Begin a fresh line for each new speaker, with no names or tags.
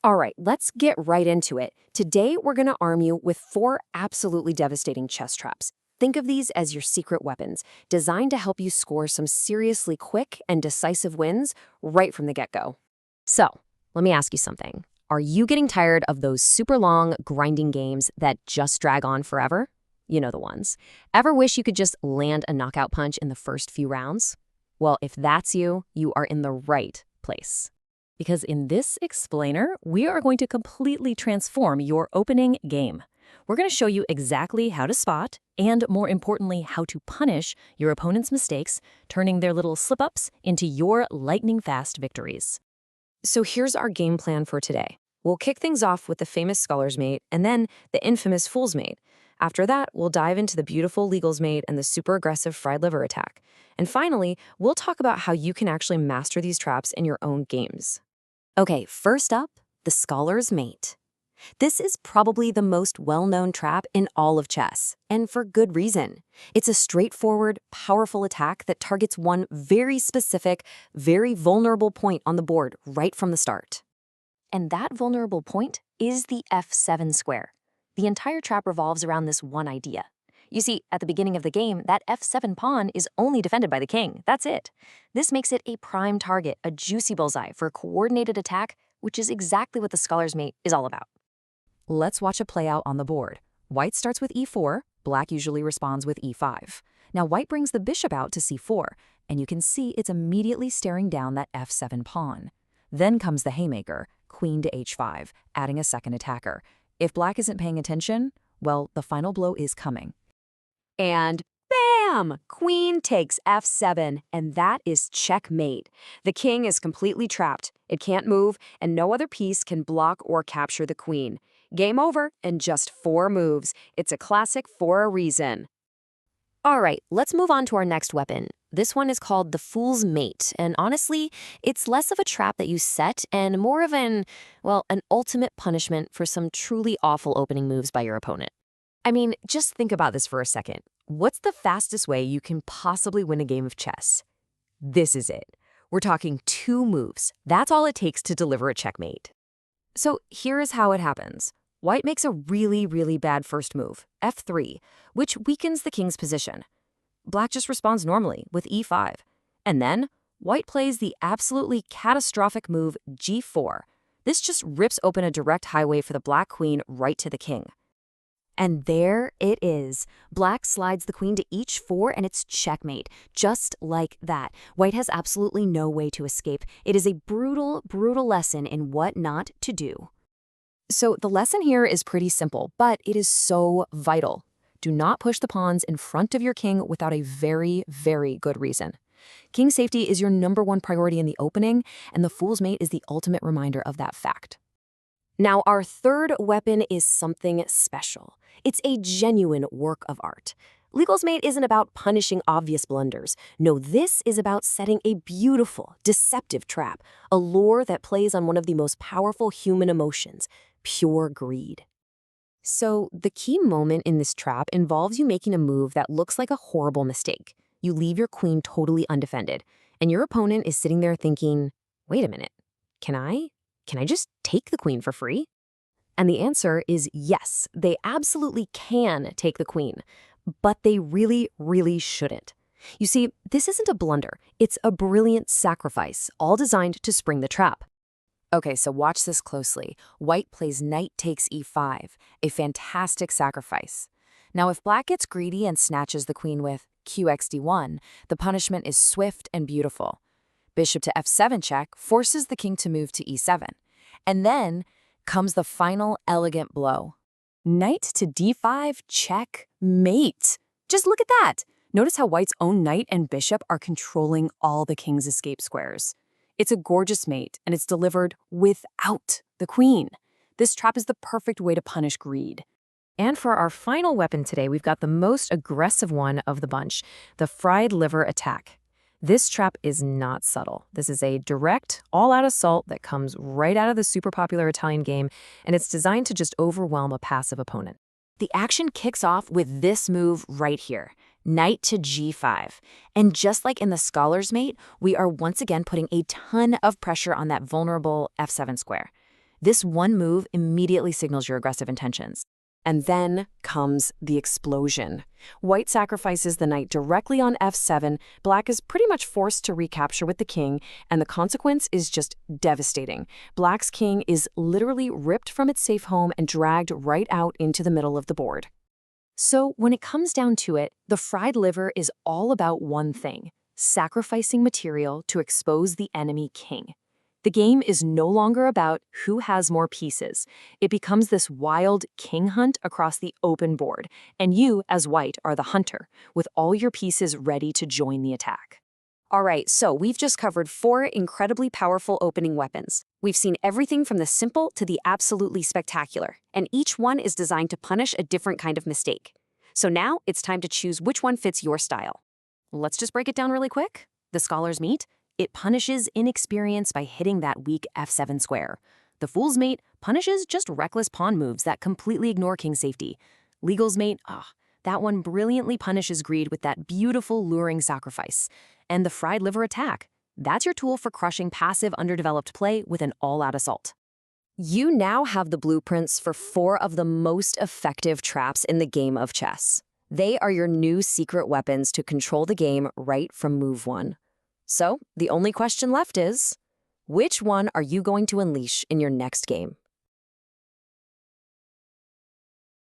All right, let's get right into it. Today, we're going to arm you with 4 absolutely devastating chess traps. Think of these as your secret weapons, designed to help you score some seriously quick and decisive wins right from the get-go. So, let me ask you something. Are you getting tired of those super long, grinding games that just drag on forever? You know the ones. Ever wish you could just land a knockout punch in the first few rounds? Well, if that's you, you are in the right place.
Because in this explainer, we are going to completely transform your opening game. We're going to show you exactly how to spot, and more importantly, how to punish your opponent's mistakes, turning their little slip-ups into your lightning-fast victories.
So here's our game plan for today. We'll kick things off with the famous Scholar's Mate and then the infamous Fool's Mate. After that, we'll dive into the beautiful Legal's Mate and the super aggressive Fried Liver attack. And finally, we'll talk about how you can actually master these traps in your own games. Okay, first up, the Scholar's Mate. This is probably the most well-known trap in all of chess, and for good reason. It's a straightforward, powerful attack that targets one very specific, very vulnerable point on the board right from the start. And that vulnerable point is the f7 square. The entire trap revolves around this one idea. You see, at the beginning of the game, that f7 pawn is only defended by the king. That's it. This makes it a prime target, a juicy bullseye for a coordinated attack, which is exactly what the Scholar's Mate is all about.
Let's watch a play out on the board. White starts with e4, black usually responds with e5. Now white brings the bishop out to c4, and you can see it's immediately staring down that f7 pawn. Then comes the haymaker, queen to h5, adding a second attacker. If black isn't paying attention, well, the final blow is coming.
And bam! Queen takes f7, and that is checkmate. The king is completely trapped. It can't move, and no other piece can block or capture the queen. Game over in just 4 moves. It's a classic for a reason. All right, let's move on to our next weapon. This one is called the Fool's Mate, and honestly, it's less of a trap that you set and more of an ultimate punishment for some truly awful opening moves by your opponent. I mean, just think about this for a second. What's the fastest way you can possibly win a game of chess? This is it. We're talking 2 moves. That's all it takes to deliver a checkmate. So here is how it happens. White makes a really, really bad first move, f3, which weakens the king's position. Black just responds normally with e5. And then white plays the absolutely catastrophic move g4. This just rips open a direct highway for the black queen right to the king. And there it is. Black slides the queen to h4 and it's checkmate, just like that. White has absolutely no way to escape. It is a brutal, brutal lesson in what not to do. So the lesson here is pretty simple, but it is so vital. Do not push the pawns in front of your king without a very, very good reason. King safety is your #1 priority in the opening, and the Fool's Mate is the ultimate reminder of that fact. Now, our third weapon is something special. It's a genuine work of art. Legal's Mate isn't about punishing obvious blunders. No, this is about setting a beautiful, deceptive trap, a lure that plays on one of the most powerful human emotions, pure greed. So, the key moment in this trap involves you making a move that looks like a horrible mistake. You leave your queen totally undefended, and your opponent is sitting there thinking, wait a minute, can I just take the queen for free? And the answer is yes, they absolutely can take the queen, but they really, really shouldn't. You see, this isn't a blunder. It's a brilliant sacrifice, all designed to spring the trap. Okay, so watch this closely. White plays knight takes e5, a fantastic sacrifice. Now, if black gets greedy and snatches the queen with qxd1, the punishment is swift and beautiful. Bishop to f7 check forces the king to move to e7. And then comes the final elegant blow. Knight to d5 checkmate. Just look at that. Notice how white's own knight and bishop are controlling all the king's escape squares. It's a gorgeous mate, and it's delivered without the queen. This trap is the perfect way to punish greed. And for our final weapon today, we've got the most aggressive one of the bunch, the Fried Liver attack. This trap is not subtle. This is a direct, all-out assault that comes right out of the super popular Italian game, and it's designed to just overwhelm a passive opponent. The action kicks off with this move right here, knight to g5. And just like in the Scholar's Mate, we are once again putting a ton of pressure on that vulnerable f7 square.
This one move immediately signals your aggressive intentions.
And then comes the explosion. White sacrifices the knight directly on f7. Black is pretty much forced to recapture with the king, and the consequence is just devastating. Black's king is literally ripped from its safe home and dragged right out into the middle of the board. So when it comes down to it, the fried liver is all about one thing: sacrificing material to expose the enemy king. The game is no longer about who has more pieces. It becomes this wild king hunt across the open board, and you, as white, are the hunter, with all your pieces ready to join the attack. All right, so we've just covered 4 incredibly powerful opening weapons. We've seen everything from the simple to the absolutely spectacular, and each one is designed to punish a different kind of mistake. So now it's time to choose which one fits your style.
Let's just break it down really quick. The Scholar's Mate, it punishes inexperience by hitting that weak f7 square. The Fool's Mate punishes just reckless pawn moves that completely ignore king safety. Legal's Mate, that one brilliantly punishes greed with that beautiful, luring sacrifice. And the Fried Liver Attack, that's your tool for crushing passive, underdeveloped play with an all-out assault.
You now have the blueprints for 4 of the most effective traps in the game of chess. They are your new secret weapons to control the game right from move 1. So, the only question left is, which one are you going to unleash in your next game?